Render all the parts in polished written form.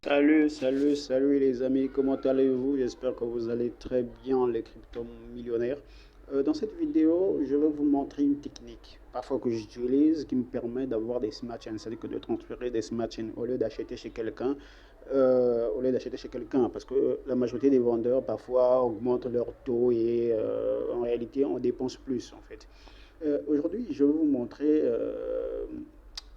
Salut les amis, comment allez-vous? J'espère que vous allez très bien les crypto-millionnaires. Dans cette vidéo, je vais vous montrer une technique parfois que j'utilise qui me permet d'avoir des smart chains, c'est-à-dire que de transférer des smart chains au lieu d'acheter chez quelqu'un, parce que la majorité des vendeurs parfois augmentent leur taux et en réalité on dépense plus en fait. Aujourd'hui, je vais vous montrer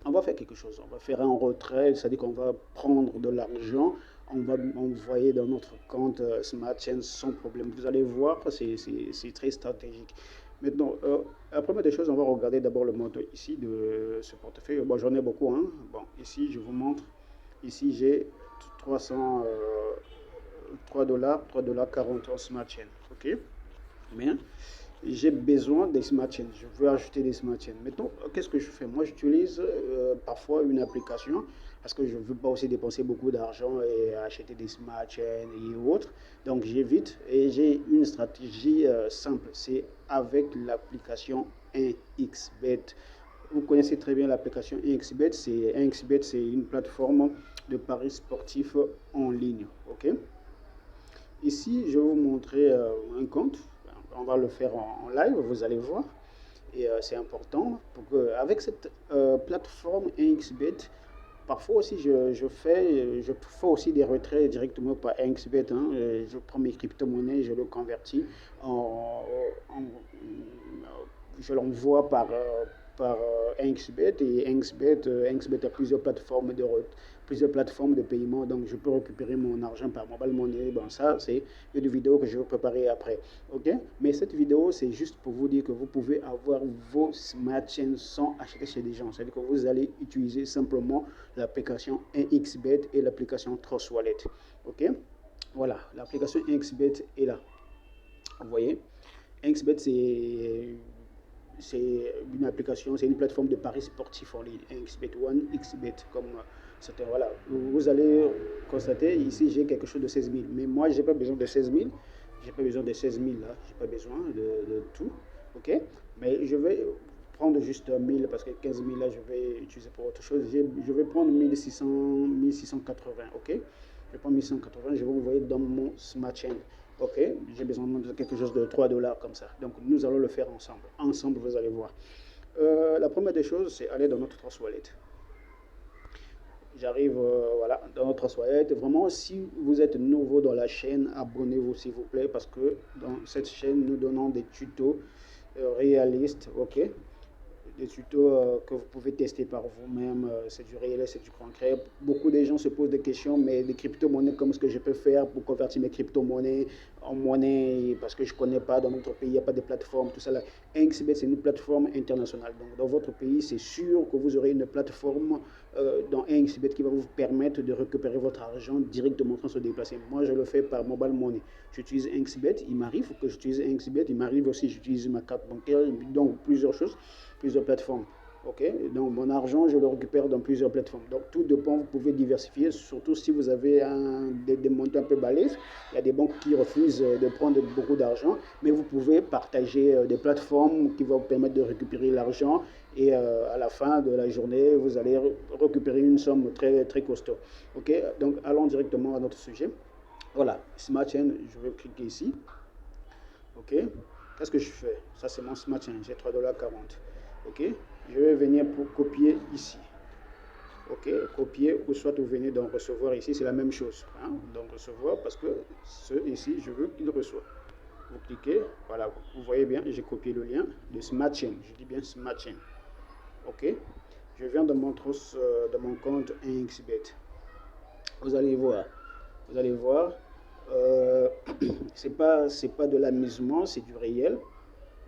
on va faire quelque chose. On va faire un retrait, c'est-à-dire qu'on va prendre de l'argent, on va envoyer dans notre compte Smart Chain sans problème. Vous allez voir, c'est très stratégique. Maintenant, la première des choses, on va regarder d'abord le montant ici de ce portefeuille. Bon, j'en ai beaucoup. Hein. Bon, ici, je vous montre. Ici, j'ai 300, 3 40 en Smart Chain. OK? Bien, j'ai besoin des smart chains. Je veux ajouter des smart chains. Maintenant, qu'est-ce que je fais? Moi, j'utilise parfois une application parce que je ne veux pas aussi dépenser beaucoup d'argent et acheter des smart chains et autres. Donc, j'évite et j'ai une stratégie simple. C'est avec l'application 1xBet. Vous connaissez très bien l'application 1xBet. 1xBet, c'est une plateforme de paris sportifs en ligne. OK? Ici, je vais vous montrer un compte. On va le faire en live, vous allez voir. Et c'est important pour que, avec cette plateforme 1xBet, parfois aussi je fais aussi des retraits directement par 1xBet. Hein. Je prends mes crypto-monnaies, je le convertis en je l'envoie par 1xBet et 1xBet a plusieurs plateformes de paiement, donc je peux récupérer mon argent par mobile money. Bon, ça c'est une vidéo que je vais préparer après, ok? Mais cette vidéo c'est juste pour vous dire que vous pouvez avoir vos smart chains sans acheter chez des gens, c'est-à-dire que vous allez utiliser simplement l'application 1xBet et l'application Trust Wallet, ok? Voilà, l'application 1xBet est là, vous voyez. 1xBet c'est une application, c'est une plateforme de paris sportifs en ligne, XBet One, XBet, comme c'était, voilà. Vous allez constater, ici j'ai quelque chose de 16 000, mais moi j'ai pas besoin de 16 000, j'ai pas besoin de 16 000 là, j'ai pas besoin de tout, ok, mais je vais prendre juste 1000 parce que 15 000 là je vais utiliser pour autre chose, je vais prendre 1600, 1680, ok, je prends 1180, je vais envoyer dans mon smart chain. Ok, j'ai besoin de quelque chose de 3 $ comme ça. Donc nous allons le faire ensemble. Ensemble, vous allez voir. La première des choses, c'est aller dans notre Trust Wallet. J'arrive voilà, dans notre Trust Wallet. Vraiment, si vous êtes nouveau dans la chaîne, abonnez-vous s'il vous plaît, parce que dans cette chaîne, nous donnons des tutos réalistes. Ok, des tutos que vous pouvez tester par vous-même. C'est du réel, c'est du concret. Beaucoup de gens se posent des questions, mais des crypto-monnaies, comment est-ce que je peux faire pour convertir mes crypto-monnaies en monnaie parce que je ne connais pas, dans notre pays, il n'y a pas de plateforme, tout ça là. 1xBet, c'est une plateforme internationale. Donc, dans votre pays, c'est sûr que vous aurez une plateforme dans 1xBet qui va vous permettre de récupérer votre argent directement sans se déplacer. Moi, je le fais par mobile money. J'utilise 1xBet, il m'arrive que j'utilise 1xBet, il m'arrive aussi j'utilise ma carte bancaire, donc plusieurs choses, plusieurs plateformes. Ok, donc mon argent, je le récupère dans plusieurs plateformes. Donc tout dépend, vous pouvez diversifier, surtout si vous avez des montants un peu balèzes. Il y a des banques qui refusent de prendre beaucoup d'argent, mais vous pouvez partager des plateformes qui vont vous permettre de récupérer l'argent et à la fin de la journée, vous allez récupérer une somme très, très costaud. Ok, donc allons directement à notre sujet. Voilà, Smart Chain, je vais cliquer ici. Ok, qu'est-ce que je fais? Ça c'est mon Smart Chain, j'ai 3,40 $. Ok, je vais venir pour copier ici. Ok, copier ou soit vous venez d'en recevoir ici, c'est la même chose. Hein? Donc recevoir parce que ce ici, je veux qu'il reçoive. Vous cliquez, voilà, vous voyez bien, j'ai copié le lien de Smart Chain. Je dis bien Smart Chain. Ok, je viens de de mon compte 1xBet. Vous allez voir, euh, c'est pas de l'amusement, c'est du réel.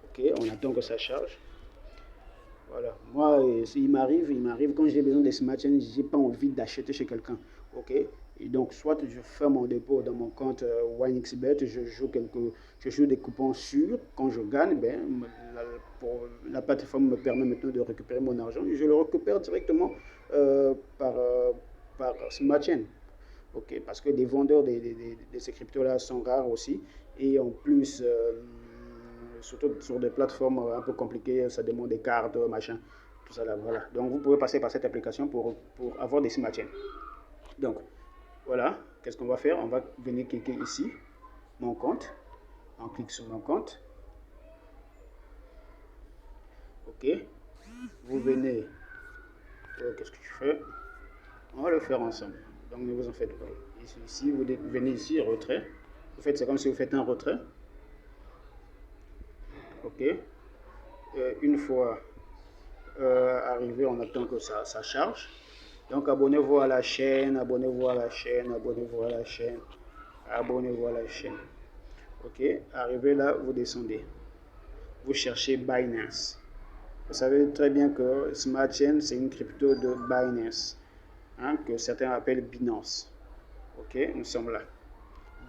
Ok, on attend que ça charge. Voilà. Moi, il m'arrive quand j'ai besoin de smart chain, j'ai pas envie d'acheter chez quelqu'un. Ok. Et donc, soit je fais mon dépôt dans mon compte OneXBet, je joue des coupons sûrs. Quand je gagne, ben, la plateforme me permet maintenant de récupérer mon argent. Et je le récupère directement euh, par, euh, par smart chain. Ok. Parce que les vendeurs de ces cryptos-là sont rares aussi. Et en plus, surtout sur des plateformes un peu compliquées, ça demande des cartes, machin, tout ça là, voilà. Donc vous pouvez passer par cette application pour avoir des smart chains. Donc, Voilà, qu'est-ce qu'on va faire? On va venir cliquer ici, mon compte. On clique sur mon compte. Ok. Vous venez. Qu'est-ce que tu fais? On va le faire ensemble. Donc ne vous en faites pas. Ici, vous venez ici, retrait. Vous faites, c'est comme si vous faites un retrait. Ok. Une fois arrivé, on attend que ça charge. Donc abonnez-vous à la chaîne, abonnez-vous à la chaîne, abonnez-vous à la chaîne, abonnez-vous à la chaîne. Ok, arrivé là, vous descendez. Vous cherchez Binance. Vous savez très bien que Smart Chain, c'est une crypto de Binance, hein, que certains appellent Binance. Ok, nous sommes là.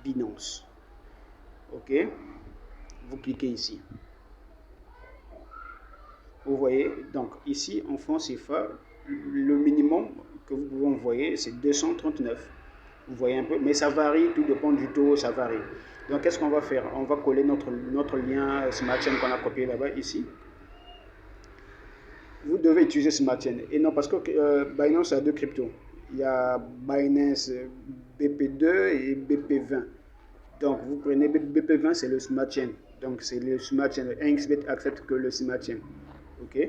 Binance. Ok, vous cliquez ici. Vous voyez, donc ici en francs CFA, le minimum que vous pouvez envoyer, c'est 239. Vous voyez un peu, mais ça varie, tout dépend du taux, ça varie. Donc qu'est-ce qu'on va faire? On va coller notre lien Smart Chain qu'on a copié là-bas, ici. Vous devez utiliser Smart Chain. Et non, parce que Binance a deux cryptos. Il y a Binance BP2 et BP20. Donc vous prenez BP20, c'est le Smart Chain. Donc c'est le Smart Chain. NXBet accepte que le Smart Chain. Ok.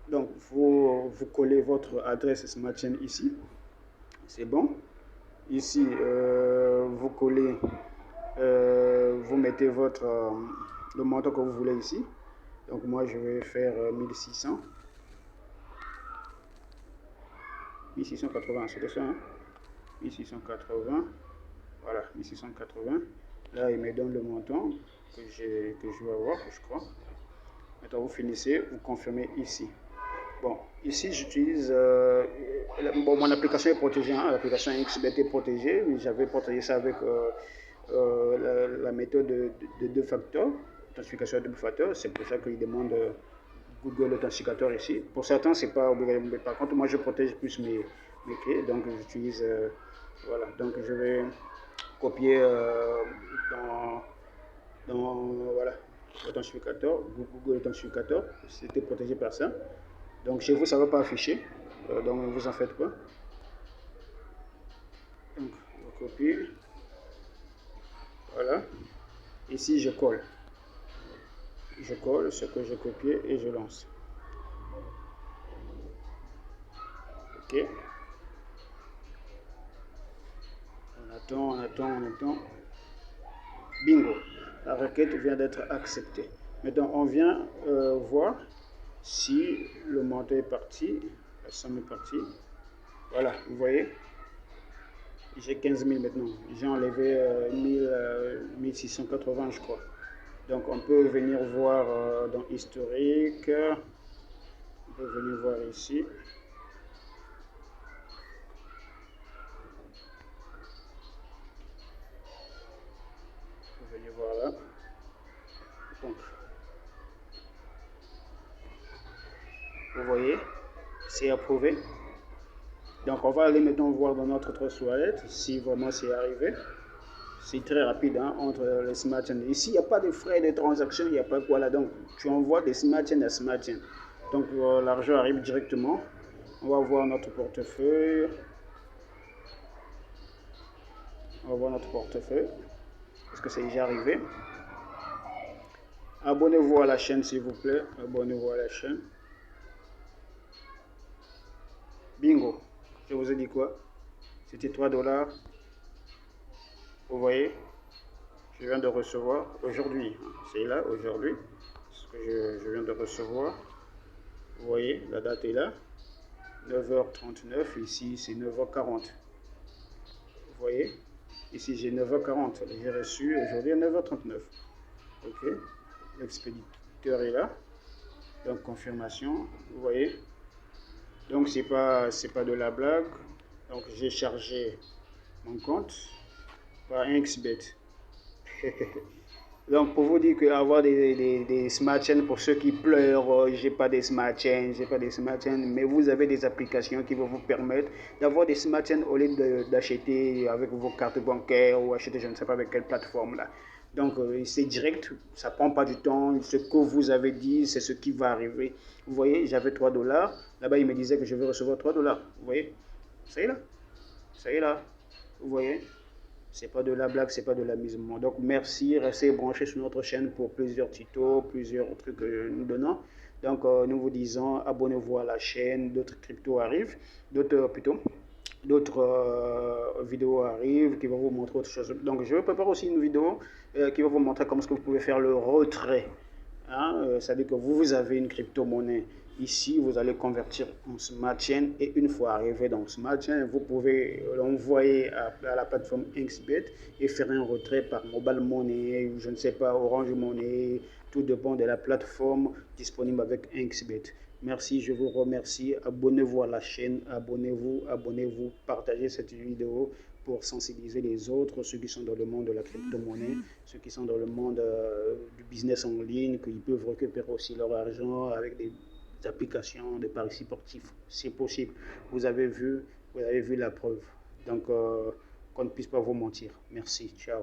Donc vous collez votre adresse Smart Chain ici. C'est bon. Ici, vous collez, vous mettez le montant que vous voulez ici. Donc moi, je vais faire 1600. 1680, c'était ça, hein? 1680. Voilà, 1680. Là, il me donne le montant que je vais avoir, je crois. Maintenant, vous finissez, vous confirmez ici. Bon, ici, j'utilise... bon, mon application est protégée, hein, l'application XBT est protégée. J'avais protégé ça avec la méthode de deux facteurs, authentification à double facteur. C'est pour ça qu'il demande Google Authenticator ici. Pour certains, c'est pas obligatoire. Mais par contre, moi, je protège plus mes clés. Donc, j'utilise... voilà, donc je vais copier voilà, Authentificator, Google Authentificator. C'était protégé par ça. Donc chez vous, ça ne va pas afficher. Donc ne vous en faites pas. Donc je copie. Voilà. Ici, je colle. Je colle ce que j'ai copié et je lance. Ok. On attend, on attend, on attend. Bingo. La requête vient d'être acceptée. Maintenant, on vient voir si le montant est parti. La somme est partie. Voilà, vous voyez. J'ai 15 000 maintenant. J'ai enlevé 1680, je crois. Donc on peut venir voir dans historique. On peut venir voir ici. On peut venir voir là. Donc, vous voyez, c'est approuvé. Donc on va aller maintenant voir dans notre trust wallet si vraiment c'est arrivé. C'est très rapide, hein, entre les Smart Chain. Ici, il n'y a pas de frais de transaction, il n'y a pas quoi là. Donc tu envoies des Smart Chain à Smart Chain. Donc l'argent arrive directement. On va voir notre portefeuille. On va voir notre portefeuille. Est-ce que c'est déjà arrivé? Abonnez-vous à la chaîne s'il vous plaît. Abonnez-vous à la chaîne. Bingo. Je vous ai dit quoi? C'était 3 $. Vous voyez? Je viens de recevoir aujourd'hui. C'est là, aujourd'hui. Ce que je viens de recevoir. Vous voyez, la date est là. 9h39. Ici, c'est 9h40. Vous voyez? Ici, j'ai 9h40. J'ai reçu aujourd'hui à 9h39. Ok. L'expéditeur est là. Donc, confirmation. Vous voyez? Donc, c'est pas de la blague. Donc, j'ai chargé mon compte par NXBet. Donc, pour vous dire qu'avoir des Smart Chains, pour ceux qui pleurent, j'ai pas des Smart Chains, mais vous avez des applications qui vont vous permettre d'avoir des Smart Chains au lieu d'acheter avec vos cartes bancaires ou acheter je ne sais pas avec quelle plateforme là. Donc, c'est direct, ça prend pas du temps. Ce que vous avez dit, c'est ce qui va arriver. Vous voyez, j'avais 3 $. Là-bas, il me disait que je vais recevoir 3 $. Vous voyez, c'est là. Ça y est là, vous voyez, c'est pas de la blague, c'est pas de l'amusement. Donc merci, restez branchés sur notre chaîne pour plusieurs tutos, plusieurs trucs que nous donnons. Donc nous vous disons, abonnez-vous à la chaîne, d'autres cryptos arrivent, d'autres vidéos arrivent qui vont vous montrer autre chose. Donc je prépare aussi une vidéo qui va vous montrer comment est-ce que vous pouvez faire le retrait. Hein, c'est-à-dire que vous avez une crypto-monnaie ici, vous allez convertir en smart chain et une fois arrivé dans smart chain, vous pouvez l'envoyer à la plateforme Inksbet et faire un retrait par mobile money, je ne sais pas, Orange Money, tout dépend de la plateforme disponible avec Inksbet. Merci, je vous remercie. Abonnez-vous à la chaîne, abonnez-vous, partagez cette vidéo pour sensibiliser les autres, ceux qui sont dans le monde de la crypto-monnaie, ceux qui sont dans le monde du business en ligne, qu'ils peuvent récupérer aussi leur argent avec des applications de paris sportifs. C'est possible. Vous avez vu la preuve. Donc, qu'on ne puisse pas vous mentir. Merci. Ciao.